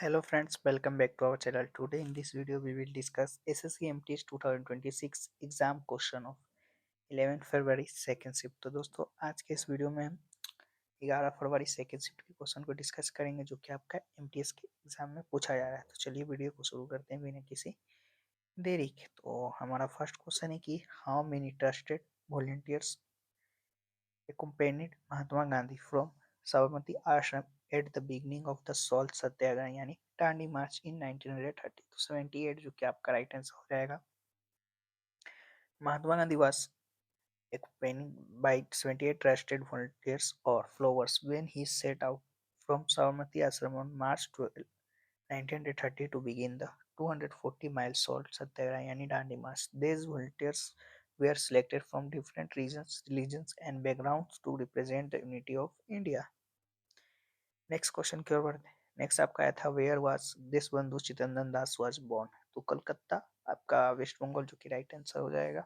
Hello friends, welcome back to our channel. Today in this video we will discuss SSC MTS 2026 exam question of 11 February second shift. तो दोस्तों आज के इस video में हम 11 फरवरी second shift के question को डिस्कस करेंगे जो कि आपका एमटीएस के एग्जाम में पूछा जा रहा है। तो चलिए वीडियो को शुरू करते हैं बिना किसी देरी के। तो हमारा फर्स्ट क्वेश्चन है कि how many trusted volunteers accompanied Mahatma Gandhi from Sabarmati Ashram at the beginning of the Salt Satyagraha यानी दांडी मार्च इन 1930। तो 78 जो कि आपका राइट आंसर हो जाएगा। Mahatma Gandhi was accompanied by 78 trusted volunteers or followers when he set out from Sabarmati Ashram on March 12, 1930 to begin the 240-mile Salt Satyagraha यानी दांडी मार्च। These volunteers were selected from different regions, religions and backgrounds to represent the unity of India। Next question की ओर बढ़ते हैं। Next आपका आया था where was Deshbandhu Chittaranjan Das was born. तो कलकत्ता आपका वेस्ट बंगाल जो कि राइट आंसर हो जाएगा।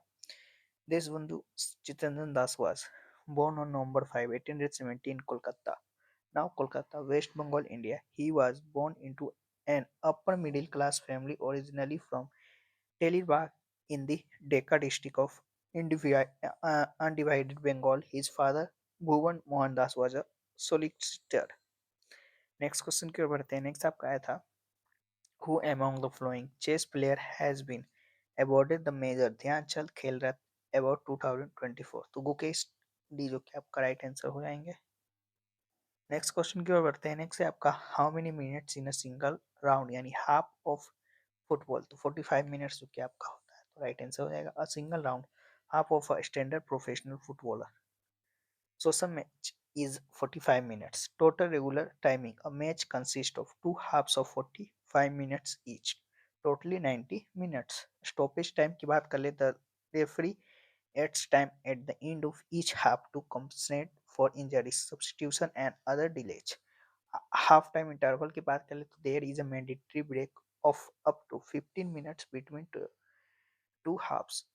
Deshbandhu Chittaranjan Das was born on November 5, 1870 in Kolkata, now Kolkata, West Bengal, India. He was born into an upper middle class family originally from Telibagh in the Decca district of undivided Bengal. His father, Bhuvan Mohan Das, was a solicitor। Next question की ओर बढ़ते हैं। Next आपका आया था who among the following chess player has been awarded the major Dhyan Chand Khel Ratna award 2024। तो Gukesh D जो कि आपका राइट आंसर हो जाएंगे। नेक्स्ट क्वेश्चन की ओर बढ़ते हैं। नेक्स्ट है आपका how many minutes in a single round यानी हाफ ऑफ फुटबॉल। तो 45 मिनट्स जो कि आपका होता है। तो राइट आंसर हो जाएगा a single round half of a standard professional footballer. So some match is 45 minutes. Total regular timing. A match consists of two halves of 45 minutes each. Totally 90 minutes. Stoppage time की बात कर ले the referee adds time at the end of each half to compensate for injuries, substitution and other delays. Half time interval की बात कर ले तो there is a mandatory break of up to 15 minutes between two halves।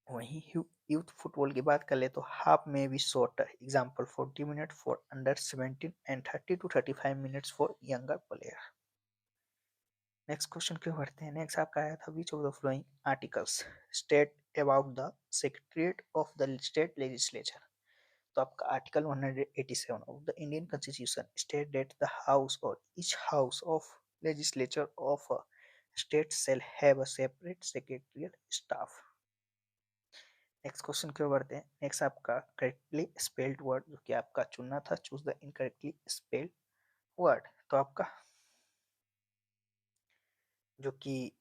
वहीं youth football की बात कर ले तो हाफ में भी shorter example 40 minute for under 17 and 30 to 35 minutes for younger player. Next question क्यों बढ़ते हैं। नेक्स्ट आपका आया था which of the following articles state about the secretariat of the state legislature. तो आपका article 187 of the Indian constitution state that the house और each house of legislature of a state shall have a separate secretarial staff. Next question की ओर बढ़ते हैं। Next आपका correctly spelled word जो कि आपका चुनना था choose the incorrectly spelled word. तो आपका जो कि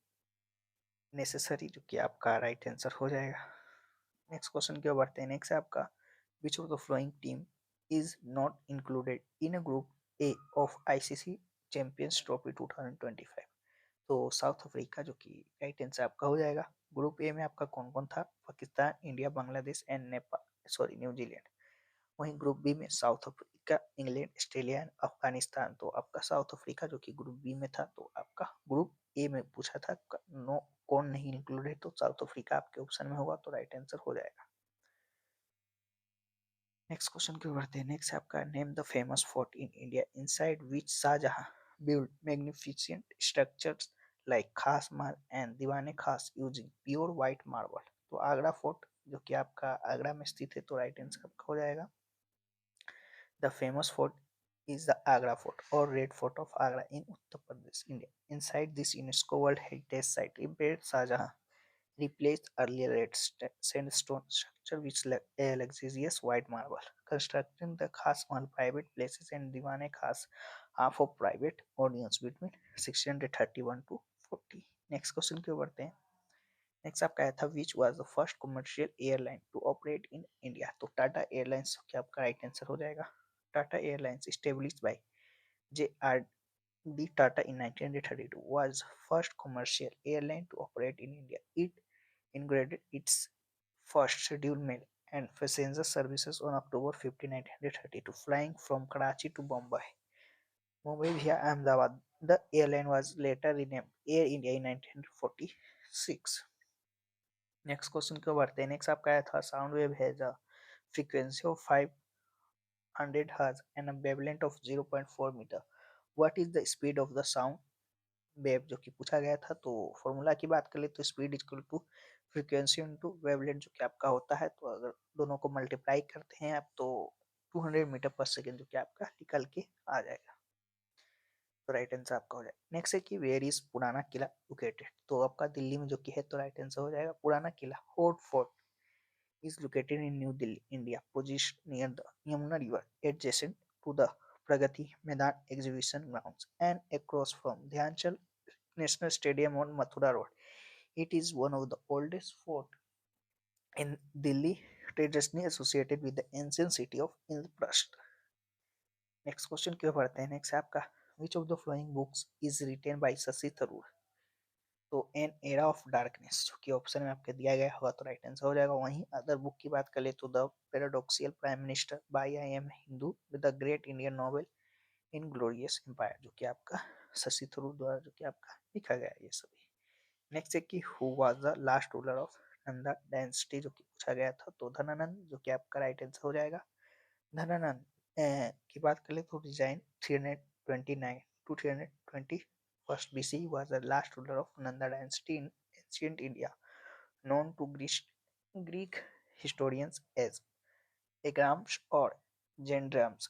नेसेसरी जो कि आपका राइट आंसर हो जाएगा। नेक्स्ट क्वेश्चन की ओर बढ़ते हैं। नेक्स्ट है आपका विच of the flowing team is not included in a group A of ICC champions trophy 2025। तो साउथ अफ्रीका जो कि राइट आंसर आपका हो जाएगा। ग्रुप ए में आपका कौन कौन था Pakistan India Bangladesh and Nepal sorry New Zealand. वहीं ग्रुप बी में south Africa England Australia and Afghanistan. तो आपका साउथ अफ्रीका जो कि ग्रुप बी में था। तो आपका ग्रुप ए में पूछा था नो कौन नहीं इंक्लूड है तो साउथ अफ्रीका आपके ऑप्शन में होगा तो राइट आंसर हो जाएगा। नेक्स्ट क्वेश्चन की ओर बढ़ते हैं। नेक्स्ट आपका name the famous fort in India inside which Shah Jahan built magnificent structures like खास महल एंड दीवाने खास यूजिंग प्योर व्हाइट मार्बल। तो आगरा फोर्ट जो कि आपका आगरा में स्थित है तो राइट आंसर आपका हो जाएगा। The famous fort is the Agra Fort or Red Fort of Agra in Uttar Pradesh, India. Inside this UNESCO World Heritage Site, Emperor Shah Jahan replaced earlier red sandstone structure with a luxurious white marble, constructing the Khas Mahal private places and Diwan-e Khas half of private audience between 1631 to 40। Next question की ओर बढ़ते हैं। Next आपका आया था which was the first commercial airline to operate in India. तो Tata airlines क्या आपका राइट आंसर हो जाएगा। Tata Airlines, established by J.R.D. Tata in 1932, was first commercial airline to operate in India. It inaugurated its first scheduled mail and passenger services on October 15, 1932, flying from Karachi to Mumbai via Ahmedabad. The airline was later renamed Air India in 1946। Next question को बढ़ते हैं। Next आपका आया था sound wave has a frequency of 500 Hz and a wavelength of 0.4 meter. What is the speed of the sound wave जो कि पूछा गया था। तो फॉर्मूला की बात करें तो speed equal to frequency into wavelength जो कि आपका होता है। तो अगर दोनों को मल्टीप्लाई करते हैं आप तो 200 मीटर पर सेकेंड जो कि आपका निकल के आ जाएगा। तो राइट आंसर आपका हो जाएगा। नेक्स्ट है कि वेयर इज पुराना किला लोकेटेड। तो आपका दिल्ली में जो कि है तो राइट आंसर हो जाएगा पुराना किला। Fort fort is located in New Delhi, India, positioned near the Yamuna River, adjacent to the Pragati Maidan exhibition grounds and across from Dhyanchal National Stadium on Mathura Road. It is one of the oldest forts in Delhi, traditionally associated with the ancient city of Indraprasth. Next question क्यों पढ़ते हैं। Next आपका विच of the flowing books is written by Shashi Tharoor. तो an era of darkness जो कि option में आपके दिया गया होगा तो राइट आंसर हो जाएगा। वहीं अदर बुक की बात करें तो the paradoxical prime minister by I am Hindu with the great Indian novel in glorious empire जो कि आपका शशि थरूर द्वारा जो कि आपका लिखा गया है ये सभी। नेक्स्ट है कि who was the last ruler of Nanda dynasty जो कि पूछा गया था। तो धनानंद जो कि आपका राइट आंसर हो जाएगा। धनानंद की बात करें तो design 329 to 320 first BC was the last ruler of Nanda dynasty in ancient India, known to Greek historians as Agrams or Gendrams.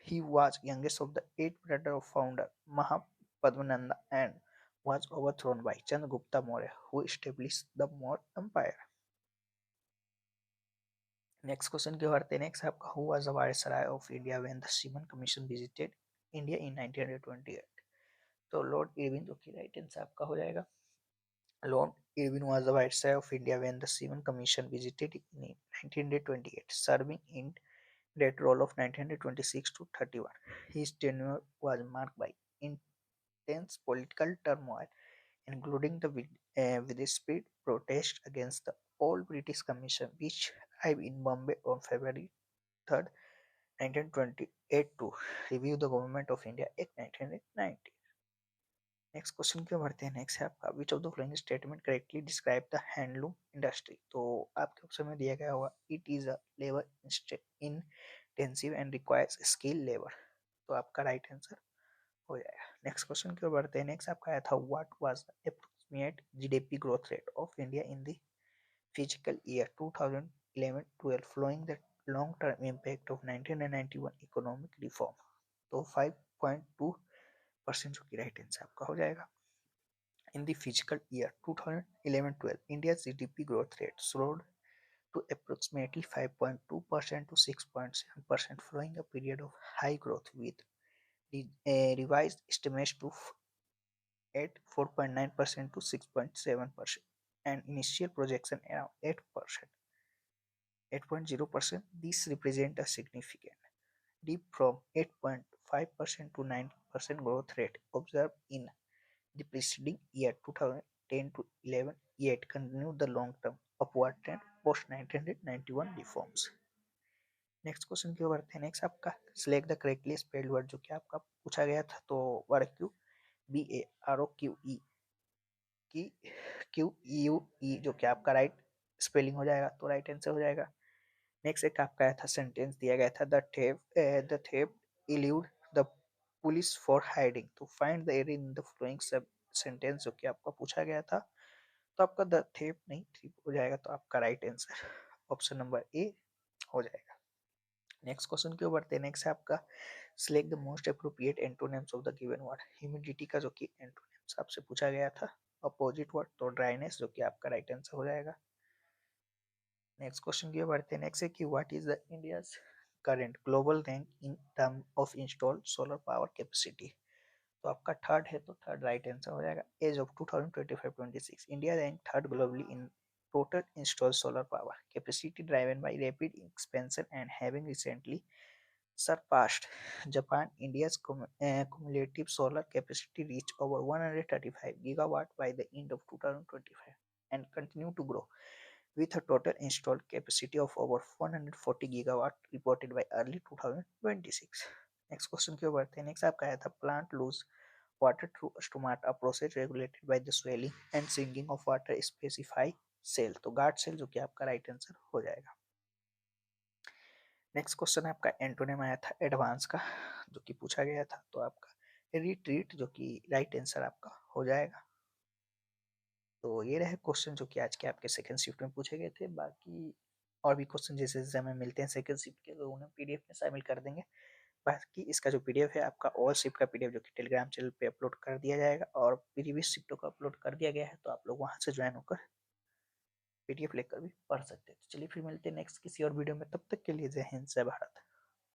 He was youngest of the eight brothers of founder Mahapadmananda and was overthrown by Chandragupta Maurya, who established the Maurya Empire. Next question की बढ़ते हैं। Next आपका who was the viceroy of India when the semen commission visited India in 1928। तो Lord Irwin जो कि right answer आपका हो जाएगा। Lord Irwin was the viceroy of India when the semen commission visited in 1928, serving in that role of 1926 to 31. His tenure was marked by intense political turmoil, including the widespread protest against the old British Commission, which arrived in Bombay on February 3rd, 1928 to review the Government of India Act 1990. Next question क्यों बढ़ते हैं। Next है आपका विच of the following statement correctly describe the handloom industry. तो आपके option में दिया गया होगा it is a labour intensive and requires skill labour. तो आपका राइट आंसर हो जाएगा। नेक्स्ट क्वेश्चन की ओर बढ़ते हैं। नेक्स्ट आपका आया था what was the approximate GDP growth rate of India in the physical year 2011-12 following the long term impact of 1991 economic reform. तो 5.2% जो कि राइट आंसर आपका हो जाएगा। In the fiscal year 2011-12, India's GDP growth rate slowed to approximately 5.2% to 6.7%, following a period of high growth with revised estimates to at 4.9% to 6.7%, and initial projection around 8%, 8.0%. This represents a significant dip from 8.5% to 9% growth rate observed in the preceding year 2010 to 11, yet continued the long-term upward trend post 1991 reforms. Next question की ओर बढ़ते हैं। Next आपका select the correctly spelled word जो कि आपका पूछा गया था। तो वर्ड क्यू BAROQE की QUE जो कि आपका राइट स्पेलिंग हो जाएगा तो राइट आंसर हो जाएगा। नेक्स्ट एक आपका आया था सेंटेंस दिया गया था the theft eluded the police for hiding. तो find the error in the following sub sentence जो कि आपका पूछा गया था। तो आपका द थेफ्ट नहीं थीप हो जाएगा। तो आपका right answer option number A हो जाएगा। नेक्स्ट क्वेश्चन की ओर बढ़ते हैं। नेक्स्ट है आपका select the most appropriate antonyms of the given word. Humidity का जो कि एंटोनिम्स आपसे पूछा गया था अपोजिट वर्ड तो ड्राइनेस जो कि आपका राइट आंसर हो जाएगा। नेक्स्ट क्वेश्चन की ओर बढ़ते हैं। नेक्स्ट है कि what is the India's current global rank in term of installed solar power capacity. तो आपका थर्ड है तो थर्ड राइट आंसर हो जाएगा। As of 2025-26 India rank third globally in total installed solar power capacity driven by rapid expansion and having recently surpassed Japan. India's cumulative solar capacity reached over 135 gigawatt by the end of 2025 and continue to grow with a total installed capacity of over 140 gigawatt reported by early 2026. Next question की ओर बढ़ते हैं। Next आपका आया था plant lose water through stomata, a process regulated by the swelling and sinking of water specify cell. तो guard cell जो कि आपका राइट आंसर हो जाएगा। नेक्स्ट क्वेश्चन आपका एंटोनिम आया था एडवांस का जो कि पूछा गया था। तो आपका रिट्रीट, जो कि राइट आंसर आपका हो जाएगा। तो ये रहे क्वेश्चन जो कि आज के आपके सेकंड शिफ्ट में पूछे गए थे। बाकी और भी क्वेश्चन जैसे जैसे हमें मिलते हैं सेकंड शिफ्ट के, तो उन्हें पीडीएफ में शामिल कर देंगे। बाकी इसका जो पीडीएफ है आपका ऑल शिफ्ट का पीडीएफ, जो कि टेलीग्राम चैनल पे अपलोड कर दिया जाएगा, और प्रीवियस शिफ्टों का अपलोड कर दिया गया है, तो आप लोग वहां से ज्वाइन होकर पीडीएफ लेकर भी पढ़ सकते हैं। तो चलिए फिर मिलते हैं नेक्स्ट किसी और वीडियो में, तब तक के लिए जय हिंद जय भारत।